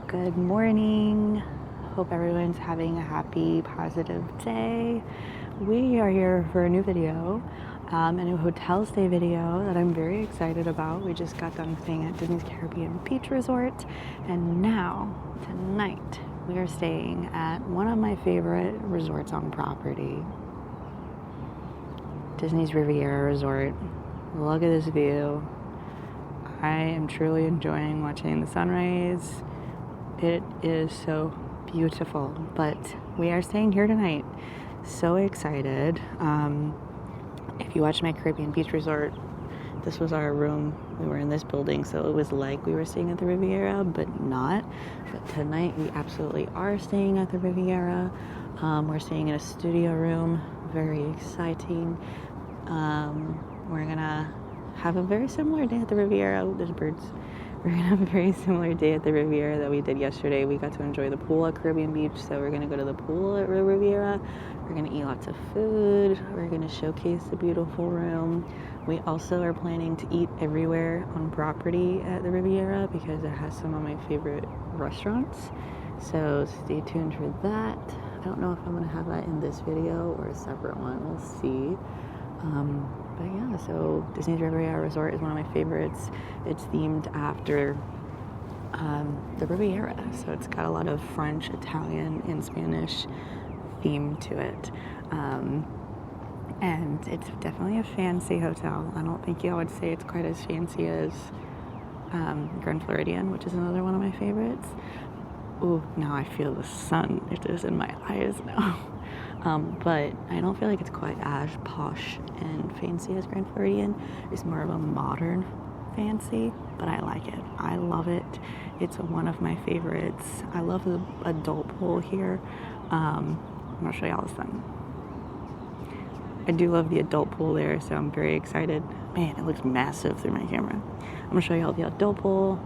Good morning. Hope everyone's having a happy, positive day. We are here for a new video, a new hotel stay video that I'm very excited about. We just got done staying at Disney's Caribbean Beach Resort, and now, tonight, we are staying at one of my favorite resorts on property, Disney's Riviera Resort. Look at this view. I am truly enjoying watching the sunrise. It is so beautiful, but we are staying here tonight. So excited. If you watched my Caribbean Beach Resort, this was our room. We were in this building, so it was like we were staying at the Riviera, but not. But tonight we absolutely are staying at the Riviera. We're staying in a studio room. Very exciting. We're gonna have a very similar day at the Riviera. Oh, there's birds. We're gonna have a very similar day at the Riviera that we did yesterday. We got to enjoy the pool at Caribbean Beach, so we're gonna go to the pool at Riviera. We're gonna eat lots of food. We're gonna showcase the beautiful room. We also are planning to eat everywhere on property at the Riviera because it has some of my favorite restaurants. So stay tuned for that. I don't know if I'm gonna have that in this video or a separate one. We'll see. But yeah, so Disney's Riviera Resort is one of my favorites. It's themed after the Riviera, so it's got a lot of French, Italian, and Spanish theme to it. And it's definitely a fancy hotel. I don't think I would say it's quite as fancy as Grand Floridian, which is another one of my favorites. Ooh, now I feel the sun. It is in my eyes now. But I don't feel like it's quite as posh and fancy as Grand Floridian. It's more of a modern fancy, but I like it. I love it. It's one of my favorites. I love the adult pool here. I'm gonna show y'all this thing. I do love the adult pool there, so I'm very excited. Man, it looks massive through my camera. I'm gonna show y'all the adult pool.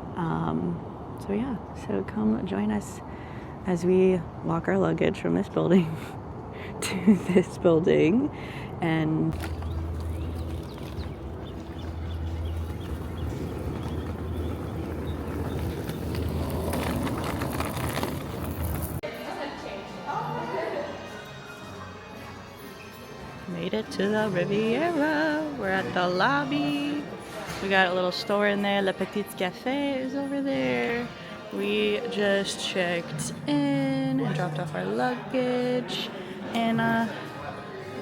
So yeah, so come join us as we walk our luggage from this building to this building. And made it to the Riviera. We're at the lobby. We got a little store in there. Le Petit Café is over there. We just checked in and dropped off our luggage, and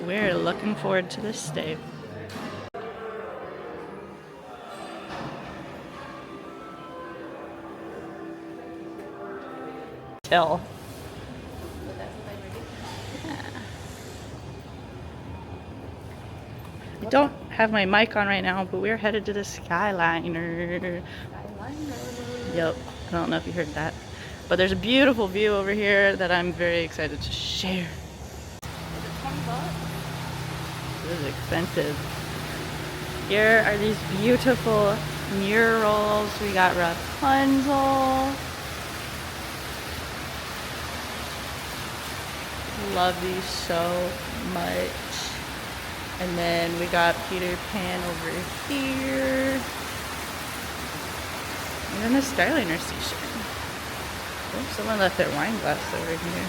we're looking forward to this stay. Tell. I don't have my mic on right now, but we're headed to the Skyliner. Yep, I don't know if you heard that, but there's a beautiful view over here that I'm very excited to share. Is it $20? This is expensive. Here are these beautiful murals. We got Rapunzel. Love these so much. And then we got Peter Pan over here. And then the Skyliner station. Oh, someone left their wine glass over here.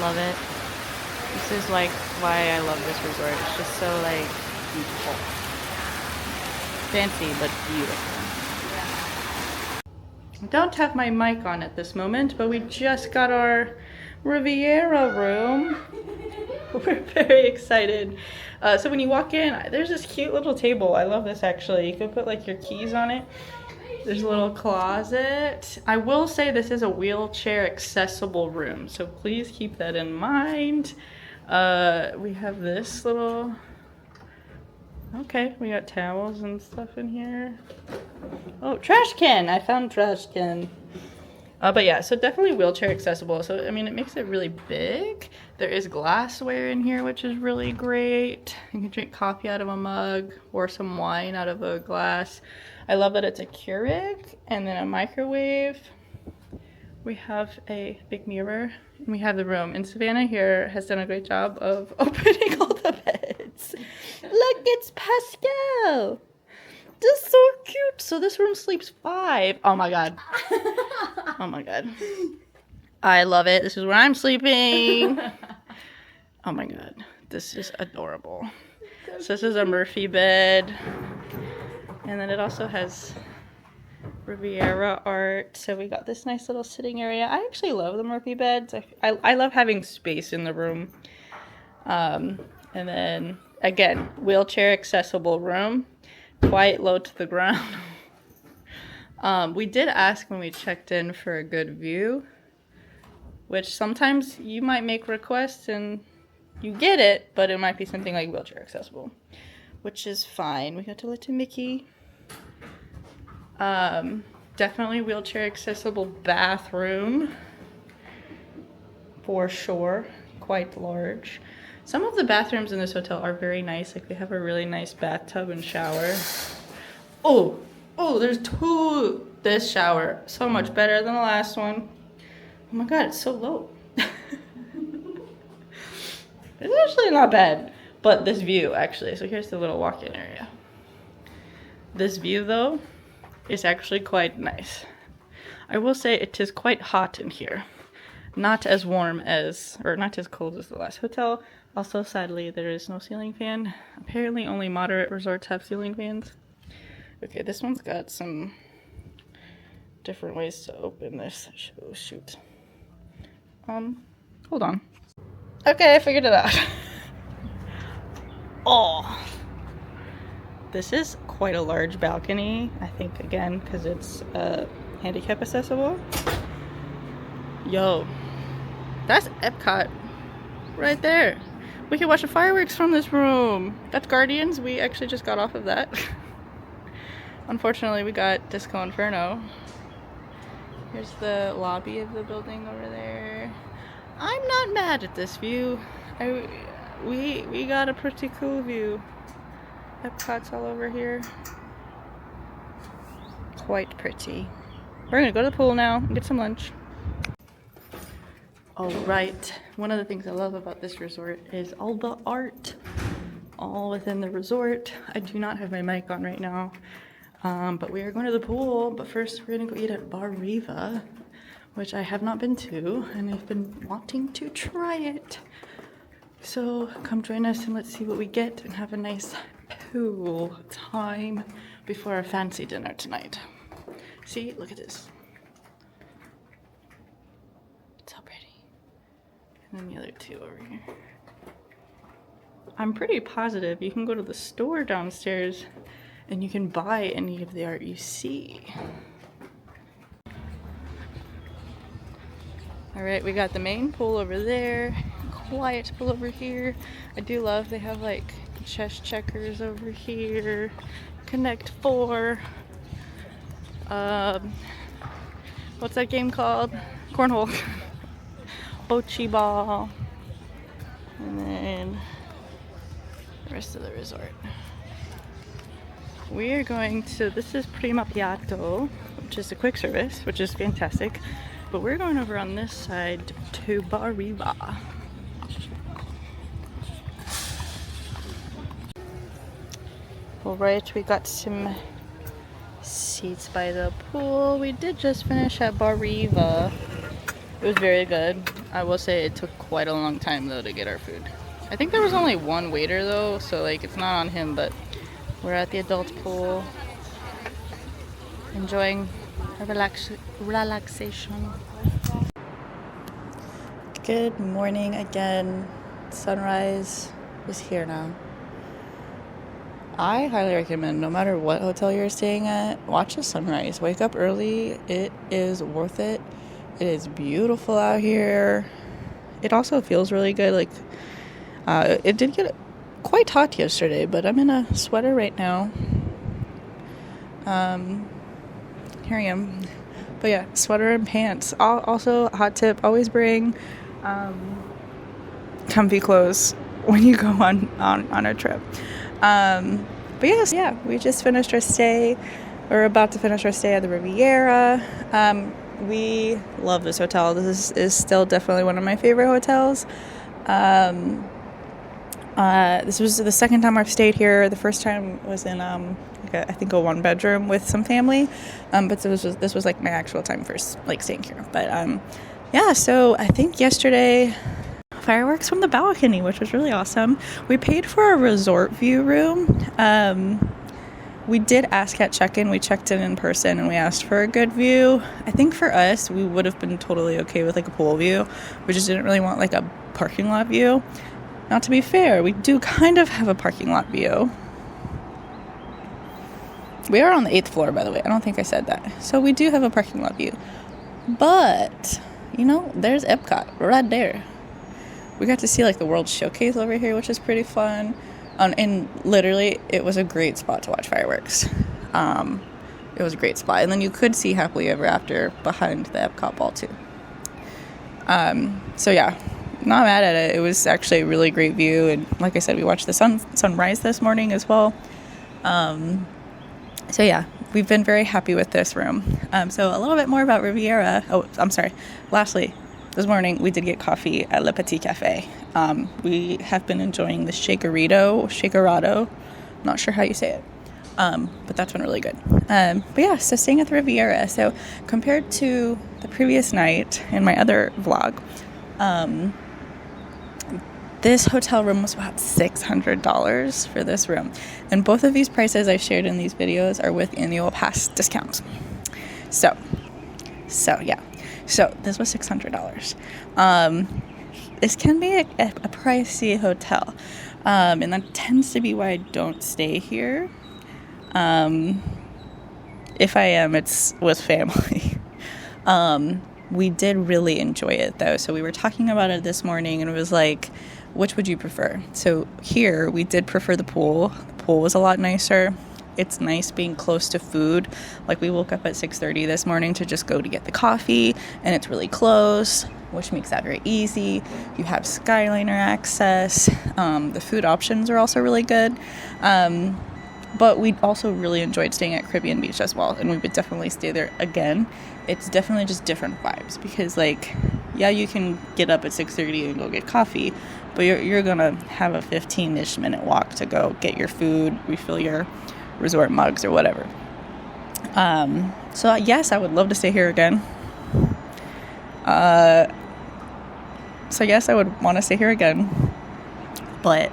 Love it. This is like why I love this resort. It's just so like beautiful. Fancy but beautiful. I don't have my mic on at this moment, but we just got our Riviera room. We're very excited. So when you walk in, there's this cute little table. I love this actually. You can put like your keys on it. There's a little closet. I will say this is a wheelchair accessible room, so please keep that in mind. We have this little, okay, we got towels and stuff in here. Oh, trash can. I found trash can. But yeah, so definitely wheelchair accessible. So, I mean, it makes it really big. There is glassware in here, which is really great. You can drink coffee out of a mug or some wine out of a glass. I love that it's a Keurig and then a microwave. We have a big mirror and we have the room. And Savannah here has done a great job of opening all the beds. Look, it's Pascal. This is so cute. So this room sleeps 5. Oh my god. Oh my god. I love it. This is where I'm sleeping. Oh my god. This is adorable. So this is a Murphy bed. And then it also has Riviera art. So we got this nice little sitting area. I actually love the Murphy beds. I love having space in the room. And then, again, wheelchair accessible room. Quite low to the ground. We did ask when we checked in for a good view, which sometimes you might make requests and you get it, but it might be something like wheelchair accessible, which is fine. We got to let Mickey. Definitely wheelchair accessible bathroom for sure. Quite large. Some of the bathrooms in this hotel are very nice. Like, they have a really nice bathtub and shower. Oh, there's 2. This shower, so much better than the last one. Oh my god, it's so low. It's actually not bad. But this view, actually. So here's the little walk-in area. This view, though, is actually quite nice. I will say it is quite hot in here. Not as warm as, or not as cold as the last hotel. Also, sadly, there is no ceiling fan. Apparently, only moderate resorts have ceiling fans. Okay, this one's got some different ways to open this. Oh, shoot. Hold on. Okay, I figured it out. Oh. This is quite a large balcony. I think, again, because it's handicap accessible. Yo. That's Epcot. Right there. We can watch the fireworks from this room. That's Guardians. We actually just got off of that. Unfortunately, we got Disco Inferno. Here's the lobby of the building over there. I'm not mad at this view. We got a pretty cool view. Epcot's all over here. Quite pretty. We're gonna go to the pool now and get some lunch. Alright, one of the things I love about this resort is all the art. All within the resort. I do not have my mic on right now. But we are going to the pool. But first we're gonna go eat at Bar Riva, which I have not been to, and I've been wanting to try it. So come join us and let's see what we get and have a nice pool time before our fancy dinner tonight. See, look at this. So pretty. And then the other 2 over here. I'm pretty positive you can go to the store downstairs and you can buy any of the art you see. Alright, we got the main pool over there, quiet pool over here. I do love they have like chess checkers over here, Connect 4. What's that game called? Cornhole. Bocce ball. And then the rest of the resort. We are going to, this is Prima Piatto, which is a quick service, which is fantastic. But we're going over on this side to Bar Riva. Alright, we got some seats by the pool. We did just finish at Bar Riva. It was very good. I will say it took quite a long time though to get our food. I think there was only one waiter though, so like it's not on him, but we're at the adult pool enjoying a relaxation. Good morning again. Sunrise is here now. I highly recommend, no matter what hotel you're staying at, watch the sunrise. Wake up early. It is worth it. It is beautiful out here. It also feels really good. Like, it did get quite hot yesterday, but I'm in a sweater right now. Here I am. But yeah, sweater and pants. Also, hot tip, always bring comfy clothes when you go on a trip. But yes, yeah, we just finished our stay. We're about to finish our stay at the Riviera. We love this hotel. This is still definitely one of my favorite hotels. This was the second time I've stayed here. The first time was in I think a 1-bedroom with some family, but this was like my actual time for like staying here. But yeah, so I think yesterday, fireworks from the balcony, which was really awesome. We paid for a resort view room. We did ask at check-in. We checked in person and we asked for a good view. I think for us, we would have been totally okay with like a pool view. We just didn't really want like a parking lot view. Now, to be fair, we do kind of have a parking lot view. We are on the 8th floor, by the way. I don't think I said that. So we do have a parking lot view. But, you know, there's Epcot right there. We got to see like the World Showcase over here, which is pretty fun. And literally, it was a great spot to watch fireworks. It was a great spot. And then you could see Happily Ever After behind the Epcot ball, too. So, yeah. Not mad at it. It was actually a really great view, and like I said, we watched the sunrise this morning as well. So yeah, we've been very happy with this room. So a little bit more about Riviera. Oh, I'm sorry. Lastly, this morning we did get coffee at Le Petit Cafe. We have been enjoying the Shakerado. Not sure how you say it, but that's been really good. But yeah, so staying at the Riviera. So compared to the previous night in my other vlog, this hotel room was about $600 for this room. And both of these prices I shared in these videos are with annual pass discounts. So yeah. So this was $600. This can be a pricey hotel. And that tends to be why I don't stay here. If I am, it's with family. We did really enjoy it though. So we were talking about it this morning and it was like, which would you prefer? So here we did prefer the pool. The pool was a lot nicer. It's nice being close to food. Like we woke up at 6:30 this morning to just go to get the coffee and it's really close, which makes that very easy. You have Skyliner access. The food options are also really good. But we also really enjoyed staying at Caribbean Beach as well, and we would definitely stay there again. It's definitely just different vibes because, like, yeah, you can get up at 6:30 and go get coffee, but you're gonna have a 15-ish minute walk to go get your food, refill your resort mugs or whatever. So yes, I would love to stay here again. So yes, I would want to stay here again, but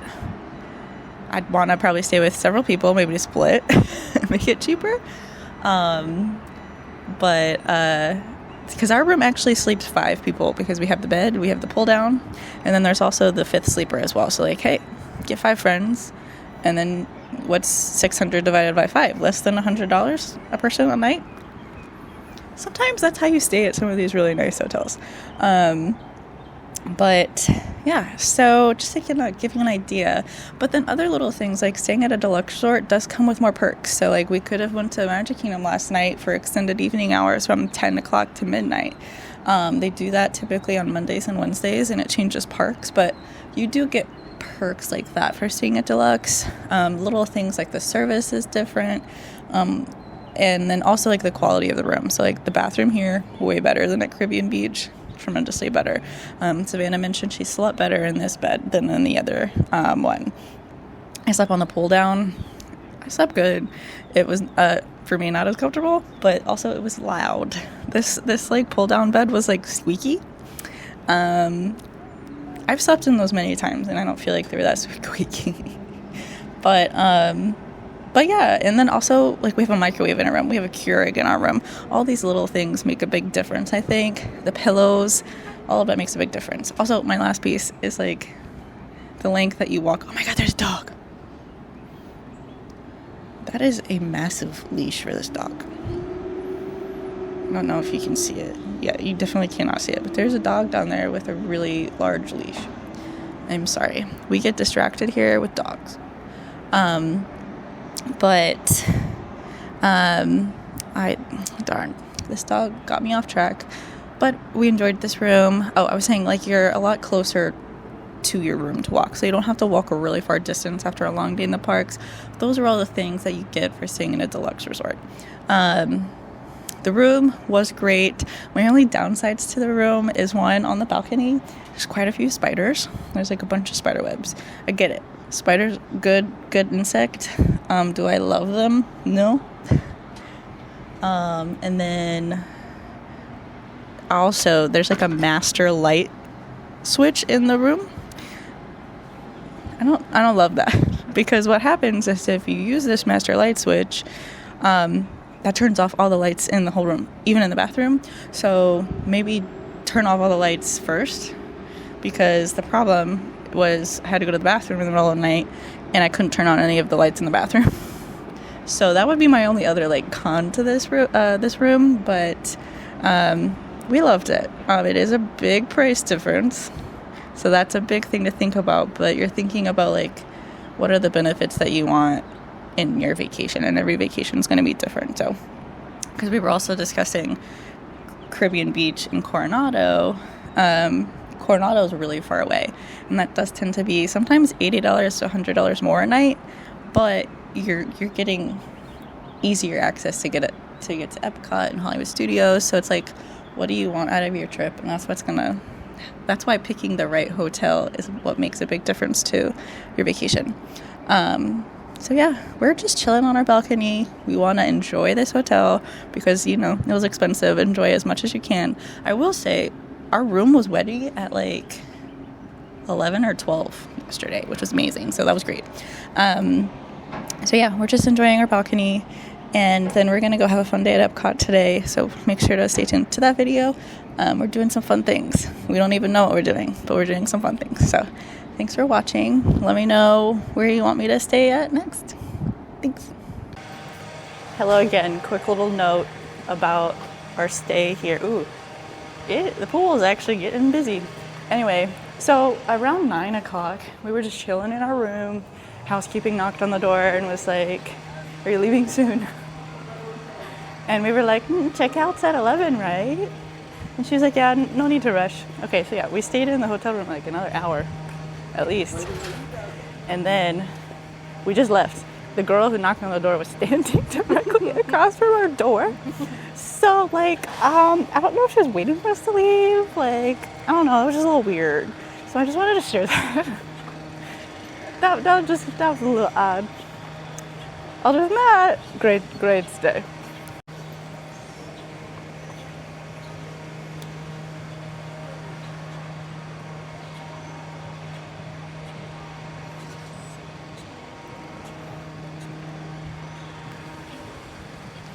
I'd want to probably stay with several people, maybe to split, make it cheaper. But because our room actually sleeps 5 people because we have the bed, we have the pull down, and then there's also the 5th sleeper as well. So like, hey, get 5 friends, and then what's 600 divided by 5? Less than $100 a person a night? Sometimes that's how you stay at some of these really nice hotels. But yeah, so just to give you an idea. But then other little things like staying at a deluxe resort does come with more perks. So like we could have went to Magic Kingdom last night for extended evening hours from 10 o'clock to midnight. They do that typically on Mondays and Wednesdays, and it changes parks, but you do get perks like that for staying at deluxe. Little things like the service is different. And then also like the quality of the room. So like the bathroom here, way better than at Caribbean Beach. Tremendously better. Savannah mentioned she slept better in this bed than in the other one. I slept on the pull down. I slept good. It was for me not as comfortable, but also it was loud. This like pull down bed was like squeaky. I've slept in those many times and I don't feel like they were that squeaky. But yeah, and then also, like, we have a microwave in our room. We have a Keurig in our room. All these little things make a big difference, I think. The pillows, all of that makes a big difference. Also, my last piece is, like, the length that you walk. Oh, my God, there's a dog. That is a massive leash for this dog. I don't know if you can see it. Yeah, you definitely cannot see it. But there's a dog down there with a really large leash. I'm sorry. We get distracted here with dogs. But, this dog got me off track, but we enjoyed this room. Oh, I was saying, like, you're a lot closer to your room to walk, so you don't have to walk a really far distance after a long day in the parks. Those are all the things that you get for staying in a deluxe resort. The room was great. My only downsides to the room is one, on the balcony, there's quite a few spiders. There's like a bunch of spider webs. I get it. Spiders, good insect. Do I love them? No. And then also there's like a master light switch in the room. I don't love that, because what happens is if you use this master light switch, that turns off all the lights in the whole room, even in the bathroom. So maybe turn off all the lights first, because the problem was I had to go to the bathroom in the middle of the night and I couldn't turn on any of the lights in the bathroom. So that would be my only other like con to this room, but we loved it. It is a big price difference, so that's a big thing to think about. But you're thinking about like what are the benefits that you want in your vacation, and every vacation is going to be different. So, because we were also discussing Caribbean Beach in Coronado. Coronado is really far away, and that does tend to be sometimes $80 to $100 more a night, but you're getting easier access to get to Epcot and Hollywood Studios. So it's like, what do you want out of your trip? And that's why picking the right hotel is what makes a big difference to your vacation. So yeah, we're just chilling on our balcony. We want to enjoy this hotel because, it was expensive. Enjoy as much as you can. I will say our room was ready at like 11 or 12 yesterday, which was amazing. So that was great. So yeah, we're just enjoying our balcony, and then we're going to go have a fun day at Epcot today. So make sure to stay tuned to that video. We're doing some fun things. We don't even know what we're doing, but we're doing some fun things. So thanks for watching. Let me know where you want me to stay at next. Thanks. Hello again. Quick little note about our stay here. The pool is actually getting busy. Anyway, so around 9 o'clock, we were just chilling in our room. Housekeeping knocked on the door and was like, "Are you leaving soon?" And we were like, "Checkout's at 11, right?" And she was like, "Yeah, no need to rush." Okay, so yeah, we stayed in the hotel room like another hour, at least. And then we just left. The girl who knocked on the door was standing directly across from our door. So, like, I don't know if she was waiting for us to leave. Like, I don't know. It was just a little weird. So I just wanted to share that. that was a little odd. Other than that, great stay.